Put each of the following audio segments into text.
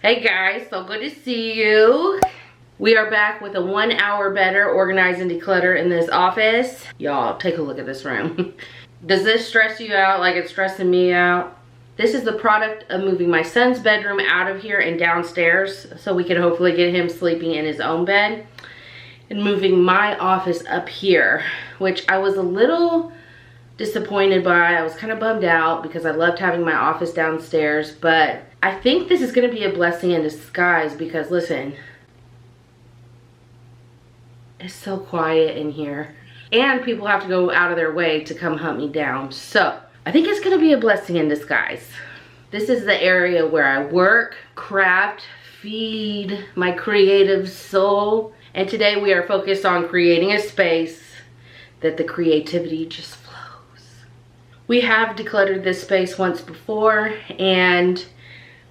Hey guys, so good to see you. We are back with a 1 hour better organize and declutter in this office. Y'all, take a look at this room. Does this stress you out like it's stressing me out? This is the product of moving my son's bedroom out of here and downstairs so we can hopefully get him sleeping in his own bed, and moving my office up here, which I was a little disappointed by. I was kind of bummed out because I loved having my office downstairs, but I think this is going to be a blessing in disguise because listen, it's so quiet in here and people have to go out of their way to come hunt me down. So I think it's going to be a blessing in disguise. This is the area where I work, craft, feed my creative soul. And today we are focused on creating a space that the creativity just flows. We have decluttered this space once before and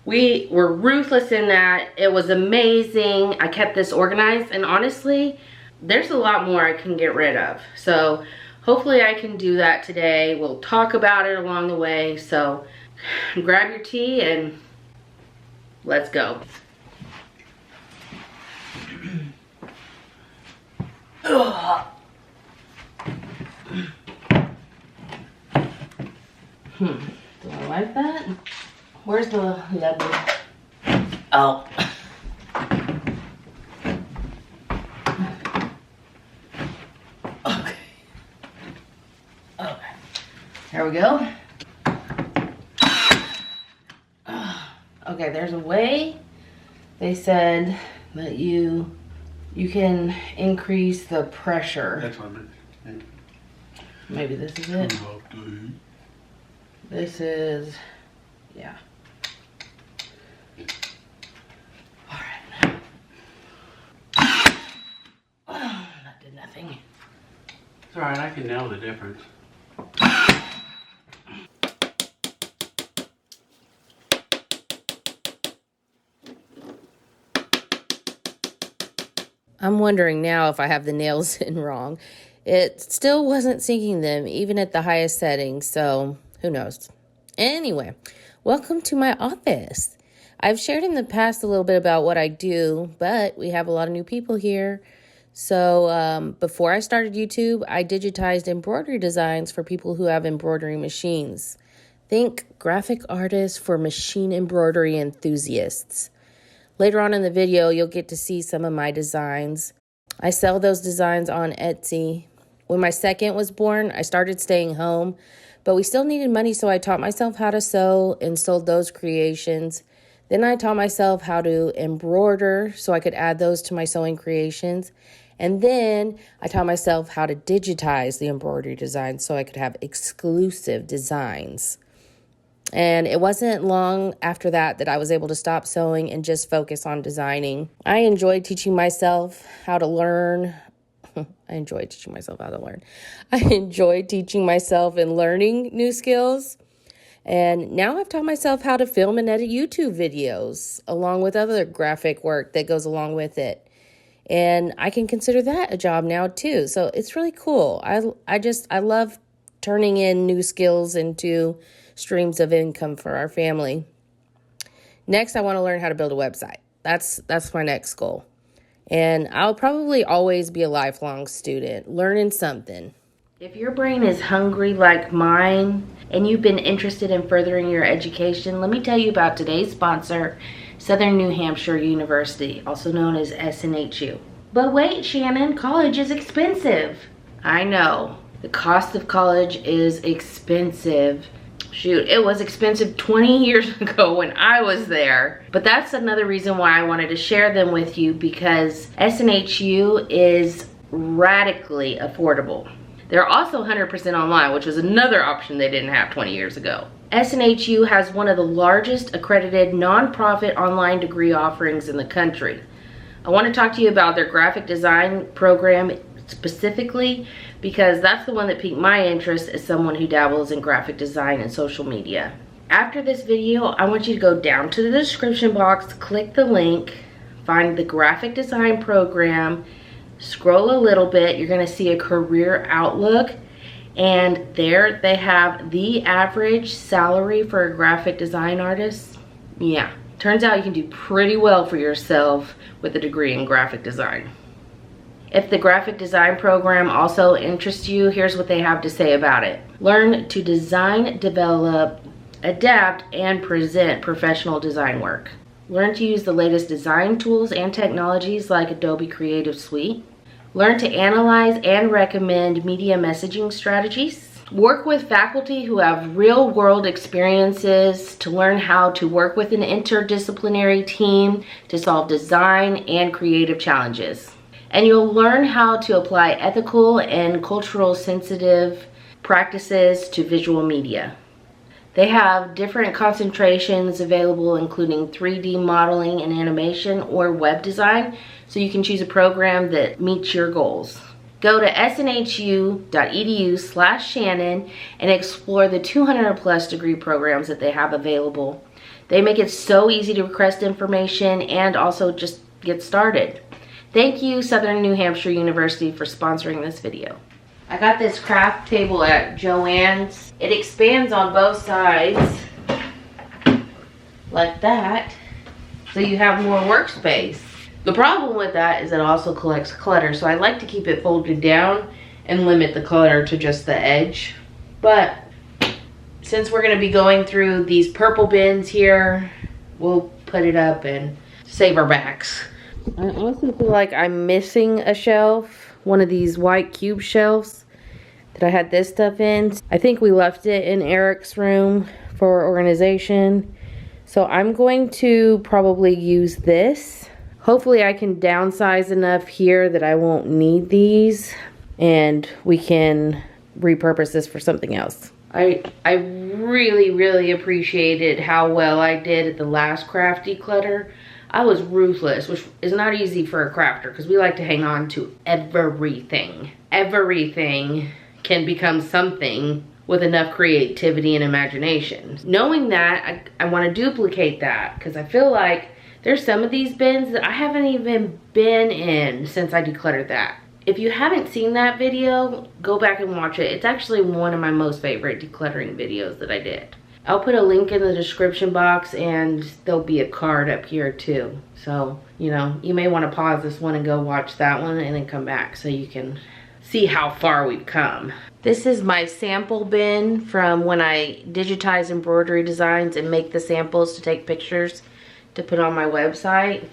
we were ruthless in that. It was amazing. I kept this organized and honestly, there's a lot more I can get rid of. So hopefully I can do that today. We'll talk about it along the way. So grab your tea and let's go. Do I like that? Where's the lever? Oh. Okay. Okay. Here we go. Okay, there's a way. They said that you can increase the pressure. That's what I meant. Maybe this is it. This is, yeah. All right. Oh, that did nothing. It's all right, I can nail the difference. I'm wondering now if I have the nails in wrong. It still wasn't syncing them even at the highest settings, so who knows. Anyway, welcome to my office. I've shared in the past a little bit about what I do, but we have a lot of new people here. So before I started YouTube, I digitized embroidery designs for people who have embroidery machines. Think graphic artists for machine embroidery enthusiasts. Later on in the video, you'll get to see some of my designs. I sell those designs on Etsy. When my second was born, I started staying home, but we still needed money, so I taught myself how to sew and sold those creations. Then I taught myself how to embroider so I could add those to my sewing creations. And then I taught myself how to digitize the embroidery designs so I could have exclusive designs. And it wasn't long after that that I was able to stop sewing and just focus on designing. I enjoyed teaching myself how to learn. I enjoyed teaching myself and learning new skills. And now I've taught myself how to film and edit YouTube videos along with other graphic work that goes along with it. And I can consider that a job now too. So it's really cool. I love turning in new skills into streams of income for our family. Next, I want to learn how to build a website. That's my next goal. And I'll probably always be a lifelong student, learning something. If your brain is hungry like mine and you've been interested in furthering your education, let me tell you about today's sponsor, Southern New Hampshire University, also known as SNHU. But wait, Shannon, college is expensive. I know, the cost of college is expensive. Shoot, it was expensive 20 years ago when I was there. But that's another reason why I wanted to share them with you, because SNHU is radically affordable. They're also 100% online, which was another option they didn't have 20 years ago. SNHU has one of the largest accredited nonprofit online degree offerings in the country. I want to talk to you about their graphic design program specifically because that's the one that piqued my interest as someone who dabbles in graphic design and social media. After this video, I want you to go down to the description box, click the link, find the graphic design program, scroll a little bit, you're going to see a career outlook, and there they have the average salary for a graphic design artist. Yeah, Turns out you can do pretty well for yourself with a degree in graphic design. If the graphic design program also interests you, here's what they have to say about it. Learn to design, develop, adapt, and present professional design work. Learn to use the latest design tools and technologies like Adobe Creative Suite. Learn to analyze and recommend media messaging strategies. Work with faculty who have real-world experiences to learn how to work with an interdisciplinary team to solve design and creative challenges. And you'll learn how to apply ethical and cultural sensitive practices to visual media. They have different concentrations available, including 3D modeling and animation or web design, so you can choose a program that meets your goals. Go to snhu.edu/Shannon and explore the 200+ degree programs that they have available. They make it so easy to request information and also just get started. Thank you, Southern New Hampshire University, for sponsoring this video. I got this craft table at Joann's. It expands on both sides like that, so you have more workspace. The problem with that is it also collects clutter, so I like to keep it folded down and limit the clutter to just the edge. But since we're going to be going through these purple bins here, we'll put it up and save our backs. I also feel like I'm missing a shelf, one of these white cube shelves that I had this stuff in. I think we left it in Eric's room for organization, so I'm going to probably use this. Hopefully I can downsize enough here that I won't need these and we can repurpose this for something else. I really appreciated how well I did at the last craft declutter. I was ruthless, which is not easy for a crafter because we like to hang on to everything. Everything can become something with enough creativity and imagination. Knowing that, I want to duplicate that because I feel like there's some of these bins that I haven't even been in since I decluttered that. If you haven't seen that video, go back and watch it. It's actually one of my most favorite decluttering videos that I did. I'll put a link in the description box and there'll be a card up here too. So, you know, you may want to pause this one and go watch that one and then come back so you can see how far we've come. This is my sample bin from when I digitize embroidery designs and make the samples to take pictures to put on my website.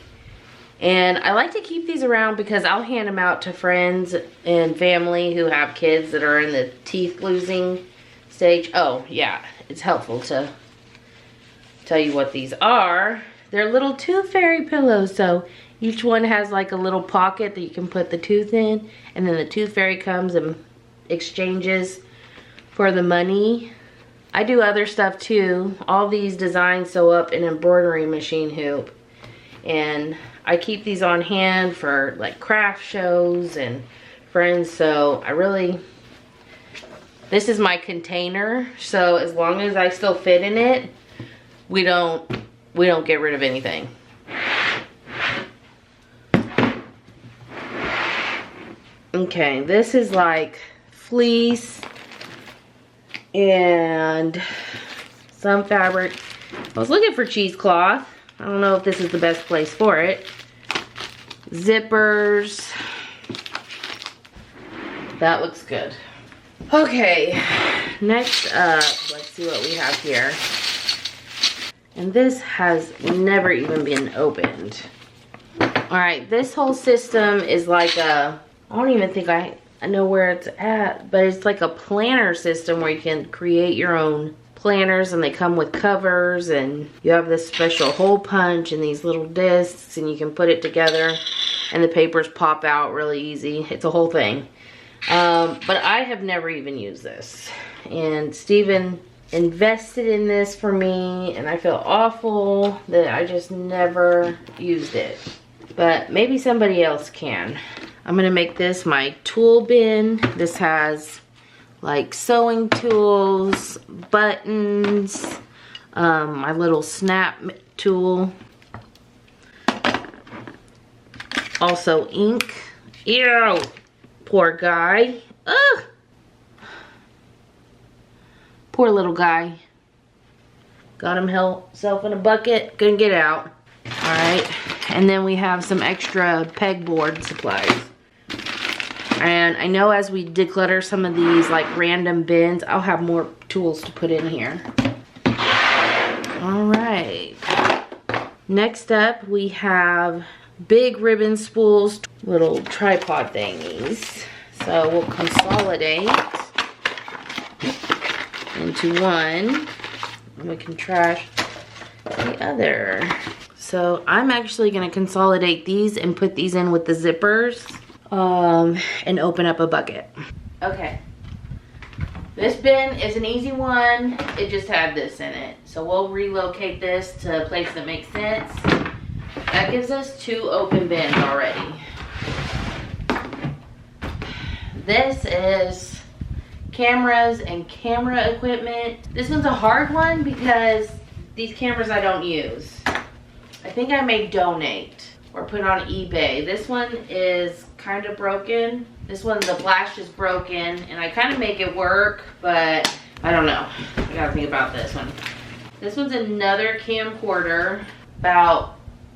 And I like to keep these around because I'll hand them out to friends and family who have kids that are in the teeth losing stage. Oh yeah, it's helpful to tell you what these are. They're little tooth fairy pillows, so each one has like a little pocket that you can put the tooth in, and then the tooth fairy comes and exchanges for the money. I do other stuff too. All these designs sew up in embroidery machine hoop, and I keep these on hand for like craft shows and friends. So this is my container, so as long as I still fit in it, we don't get rid of anything. Okay, this is like fleece and some fabric. I was looking for cheesecloth. I don't know if this is the best place for it. Zippers. That looks good. Okay, next up, let's see what we have here. And this has never even been opened. Alright, this whole system is like I don't even think I know where it's at, but it's like a planner system where you can create your own planners, and they come with covers, and you have this special hole punch and these little discs, and you can put it together and the papers pop out really easy. It's a whole thing. But I have never even used this, and Steven invested in this for me, and I feel awful that I just never used it, but maybe somebody else can. I'm gonna make this my tool bin. This has like sewing tools, buttons, my little snap tool, also ink. Ew, poor guy. Ugh. Poor little guy. Got himself in a bucket, couldn't get out. All right, and then we have some extra pegboard supplies. And I know as we declutter some of these like random bins, I'll have more tools to put in here. All right. Next up, we have big ribbon spools, little tripod thingies. So we'll consolidate into one, and we can trash the other. So I'm actually going to consolidate these and put these in with the zippers and open up a bucket. Okay. This bin is an easy one. It just had this in it. So we'll relocate this to a place that makes sense. That gives us 2 open bins already. This is cameras and camera equipment. This one's a hard one because these cameras I don't use. I think I may donate or put on eBay. This one is kind of broken. This one, the flash is broken, and I kind of make it work, but I don't know. I gotta think about this one. This one's another camcorder, about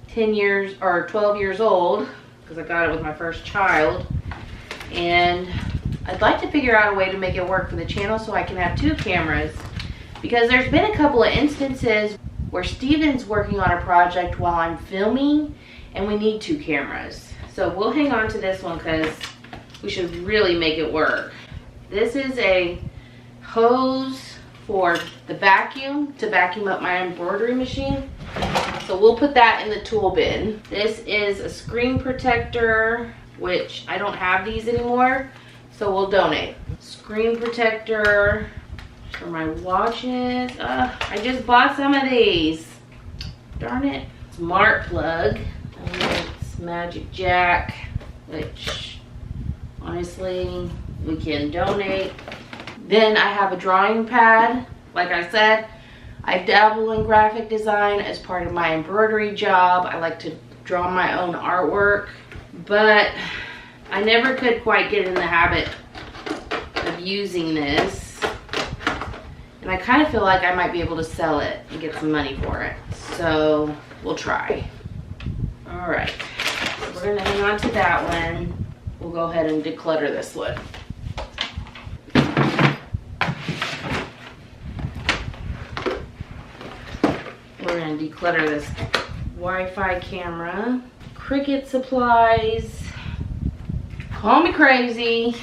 10 years or 12 years old, because I got it with my first child. And I'd like to figure out a way to make it work for the channel so I can have 2 cameras, because there's been a couple of instances where Steven's working on a project while I'm filming, and we need 2 cameras. So we'll hang on to this one because we should really make it work. This is a hose for the vacuum, to vacuum up my embroidery machine. So we'll put that in the tool bin. This is a screen protector, which I don't have these anymore, so we'll donate. Screen protector for my watches. I just bought some of these. Darn it. Smart plug. It's Magic Jack, which honestly we can donate. Then I have a drawing pad. Like I said, I dabble in graphic design as part of my embroidery job. I like to draw my own artwork, but I never could quite get in the habit of using this. And I kind of feel like I might be able to sell it and get some money for it. So we'll try. All right, so we're gonna hang on to that one. We'll go ahead and declutter this one. We're gonna declutter this Wi-Fi camera, Cricut supplies. Call me crazy,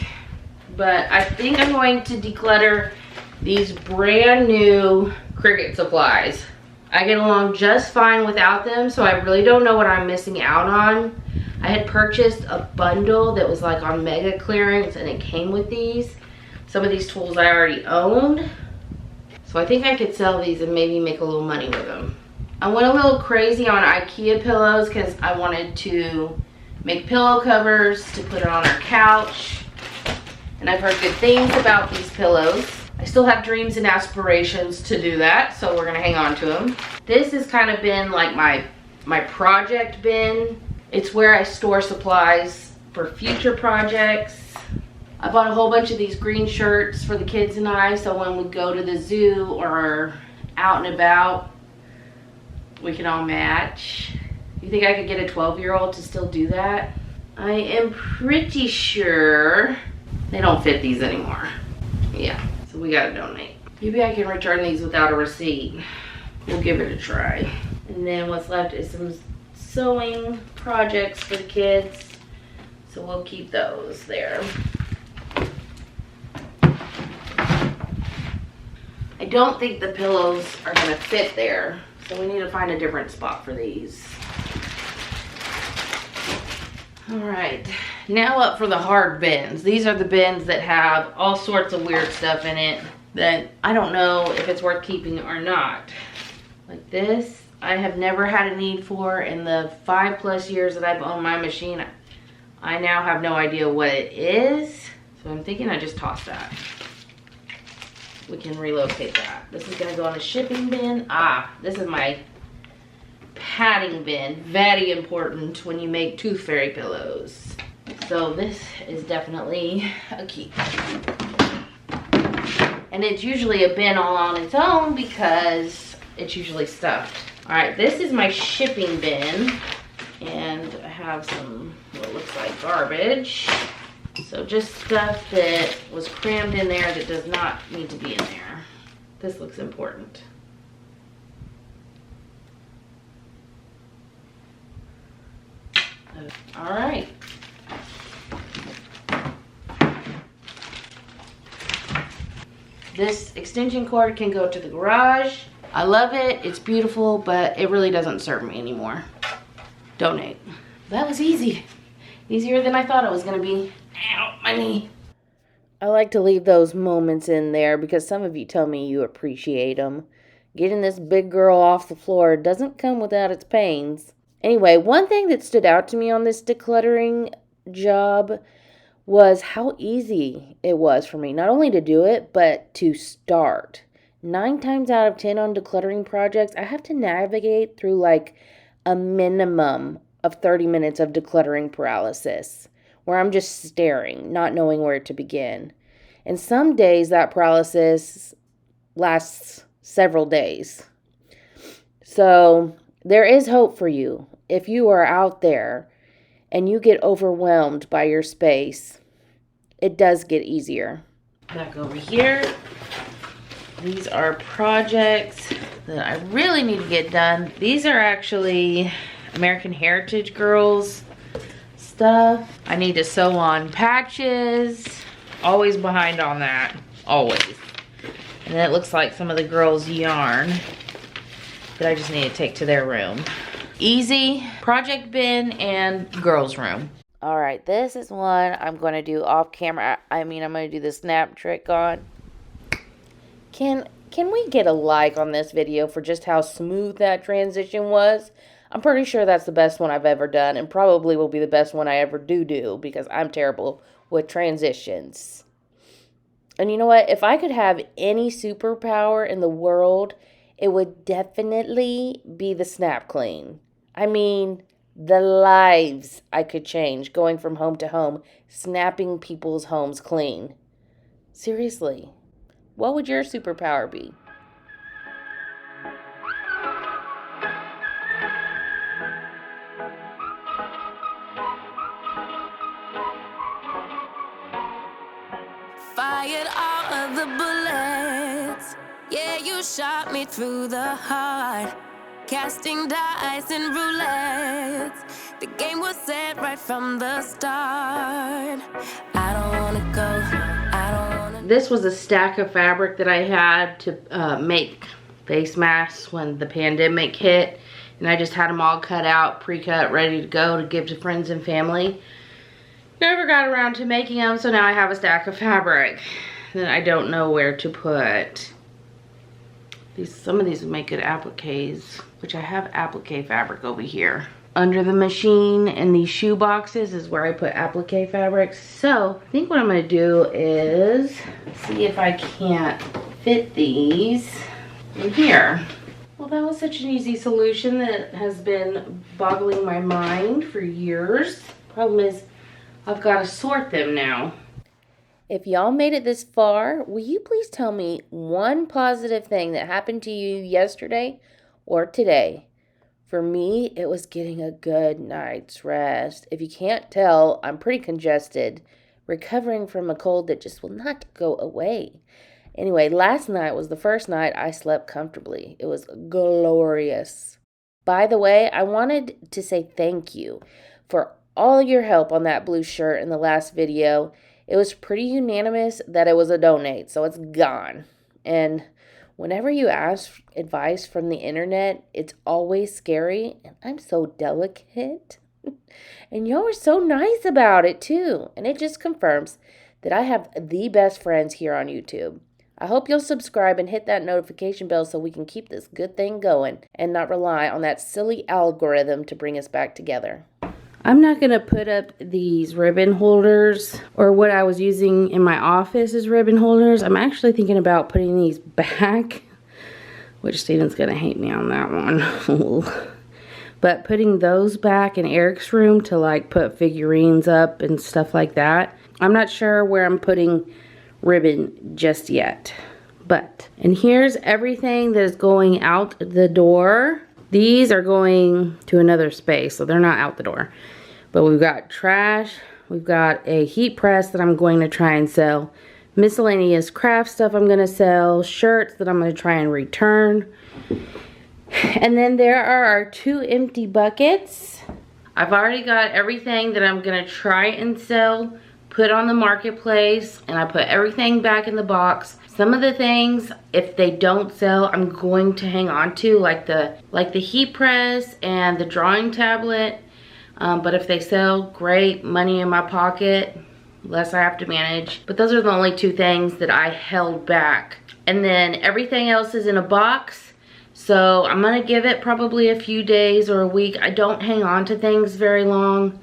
but I think I'm going to declutter these brand new Cricut supplies. I get along just fine without them, so I really don't know what I'm missing out on. I had purchased a bundle that was like on mega clearance, and it came with these. Some of these tools I already owned, so I think I could sell these and maybe make a little money with them. I went a little crazy on IKEA pillows because I wanted to make pillow covers to put it on our couch, and I've heard good things about these pillows. I still have dreams and aspirations to do that, so we're gonna hang on to them. This has kind of been like my project bin. It's where I store supplies for future projects. I bought a whole bunch of these green shirts for the kids and I, so when we go to the zoo or out and about, we can all match. You think I could get a 12-year-old to still do that? I am pretty sure they don't fit these anymore. Yeah. So we gotta donate. Maybe I can return these without a receipt. We'll give it a try. And then what's left is some sewing projects for the kids. So we'll keep those there. I don't think the pillows are gonna fit there, so we need to find a different spot for these. All right, now up for the hard bins. These are the bins that have all sorts of weird stuff in it that I don't know if it's worth keeping or not. Like this, I have never had a need for. In the 5+ years that I've owned my machine, I now have no idea what it is. So I'm thinking I just toss that. We can relocate that. This is gonna go in a shipping bin. This is my padding bin. Very important when you make tooth fairy pillows. So this is definitely a keep. And it's usually a bin all on its own because it's usually stuffed. All right, this is my shipping bin, and I have some what looks like garbage. So just stuff that was crammed in there that does not need to be in there. This looks important. All right. This extension cord can go to the garage. I love it, it's beautiful, but it really doesn't serve me anymore. Donate. That was easy. Easier than I thought it was gonna be. Ow, my knee. I like to leave those moments in there because some of you tell me you appreciate them. Getting this big girl off the floor doesn't come without its pains. Anyway, one thing that stood out to me on this decluttering job was how easy it was for me, not only to do it, but to start. 9 times out of 10 on decluttering projects, I have to navigate through like a minimum of 30 minutes of decluttering paralysis, where I'm just staring, not knowing where to begin. And some days that paralysis lasts several days. So there is hope for you. If you are out there and you get overwhelmed by your space, it does get easier. Back over here. These are projects that I really need to get done. These are actually American Heritage Girls stuff. I need to sew on patches. Always behind on that. Always. And then it looks like some of the girls' yarn that I just need to take to their room. Easy, project bin, and girls' room. All right, this is one I'm going to do off camera. I'm going to do the snap trick on. Can we get a like on this video for just how smooth that transition was? I'm pretty sure that's the best one I've ever done, and probably will be the best one I ever do because I'm terrible with transitions. And you know what? If I could have any superpower in the world, it would definitely be the snap clean. I mean, the lives I could change going from home to home, snapping people's homes clean. Seriously, what would your superpower be? Fired all of the bullets. Yeah, you shot me through the heart. Casting dice and roulette. The game was set right from the start. I don't wanna go, I don't wanna... This was a stack of fabric that I had to make face masks when the pandemic hit. And I just had them all cut out, pre-cut, ready to go to give to friends and family. Never got around to making them, so now I have a stack of fabric that I don't know where to put. Some of these would make good appliques, which I have applique fabric over here. Under the machine in these shoe boxes is where I put applique fabric. So I think what I'm gonna do is see if I can't fit these in here. Well, that was such an easy solution that has been boggling my mind for years. Problem is, I've got to sort them now. If y'all made it this far, will you please tell me one positive thing that happened to you yesterday or today? For me, it was getting a good night's rest. If you can't tell, I'm pretty congested, recovering from a cold that just will not go away. Anyway, last night was the first night I slept comfortably. It was glorious. By the way, I wanted to say thank you for all your help on that blue shirt in the last video. It was pretty unanimous that it was a donate, so it's gone. And whenever you ask advice from the internet, it's always scary, and I'm so delicate. And y'all are so nice about it too, and it just confirms that I have the best friends here on YouTube. I hope you'll subscribe and hit that notification bell so we can keep this good thing going and not rely on that silly algorithm to bring us back together. I'm not going to put up these ribbon holders or what I was using in my office as ribbon holders. I'm actually thinking about putting these back, which Steven's going to hate me on that one. But putting those back in Eric's room to like put figurines up and stuff like that. I'm not sure where I'm putting ribbon just yet. But, and here's everything that is going out the door. These are going to another space, so they're not out the door. But we've got trash. We've got a heat press that I'm going to try and sell. Miscellaneous craft stuff I'm going to sell. Shirts that I'm going to try and return. And then there are our 2 empty buckets. I've already got everything that I'm going to try and sell put on the marketplace, and I put everything back in the box. Some of the things, if they don't sell, I'm going to hang on to, like the heat press and the drawing tablet. But if they sell, great, money in my pocket, less I have to manage. But those are the only 2 things that I held back. And then everything else is in a box. So I'm gonna give it probably a few days or a week. I don't hang on to things very long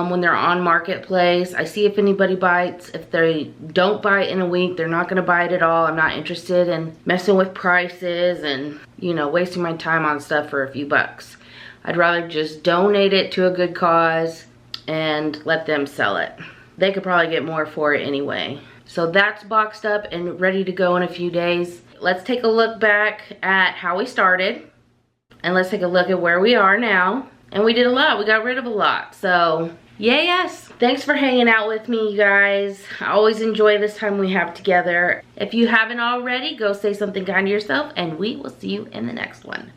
when they're on marketplace. I see if anybody bites. If they don't bite in a week, they're not gonna bite at all. I'm not interested in messing with prices and, you know, wasting my time on stuff for a few bucks. I'd rather just donate it to a good cause and let them sell it. They could probably get more for it anyway. So that's boxed up and ready to go in a few days. Let's take a look back at how we started. And let's take a look at where we are now. And we did a lot. We got rid of a lot. So, yay, yes. Thanks for hanging out with me, you guys. I always enjoy this time we have together. If you haven't already, go say something kind to yourself. And we will see you in the next one.